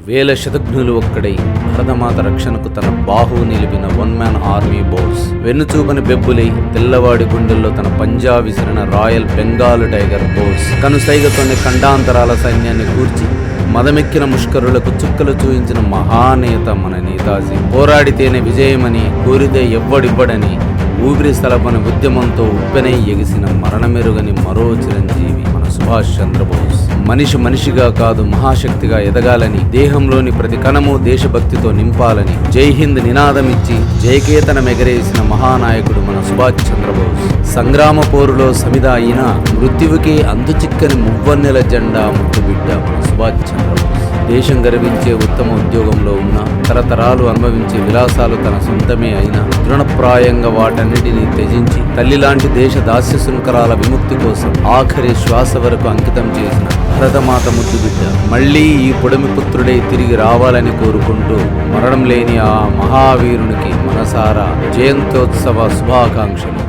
వేల శతఘ్నులు ఒక్కడై భరతమాత రక్షణకు తన బాహువు నిలిపిన వన్ మ్యాన్ ఆర్మీ బోస్, వెన్నుచూపని బెబ్బులై తెల్లవాడి గుండెల్లో తన పంజా విసిరిన రాయల్ బెంగాల్ టైగర్ బోస్, కనుసైగతోనే ఖండాంతరాల సైన్యాన్ని కూర్చి మదమెక్కిన ముష్కరులకు చుక్కలు చూయించిన మహానేత మన నేతాజీ. పోరాడితేనే విజయమని, కోరితే ఎవ్వడివ్వడని ఊపిరి స్థలపని ఉద్యమంతో ఉప్పెనై ఎగిసిన మరణమెరుగని మరో చిరంజీవి మన సుభాష్ చంద్రబోస్. మనిషి మనిషిగా కాదు మహాశక్తిగా ఎదగాలని, దేహంలోని ప్రతి కణము దేశభక్తితో నింపాలని జై హింద్ నినాదమిచ్చి జయకేతనం ఎగరేసిన మహానాయకుడు మన సుభాష్ చంద్రబోస్. సంగ్రామ పోరులో సమిద అయిన మృత్యువుకి అంతుచిక్కని మువ్వన్నెల జెండా ముద్దుబిడ్డ మన సుభాష్ చంద్రబోస్. దేశం గర్వించే ఉత్తమ ఉద్యోగంలో ఉన్న, తరతరాలు అనుభవించే విలాసాలు తన సొంతమే అయినా తృణప్రాయంగా వాటన్నిటినీ త్యజించి తల్లిలాంటి దేశ దాస్య శృంఖలాల విముక్తి కోసం ఆఖరి శ్వాస వరకు అంకితం చేసిన భరతమాత ముద్దుబిడ్డ మళ్లీ ఈ పొడమి పుత్రుడై తిరిగి రావాలని కోరుకుంటూ మరణం లేని ఆ మహావీరునికి మనసారా జయంత్యోత్సవ శుభాకాంక్షలు.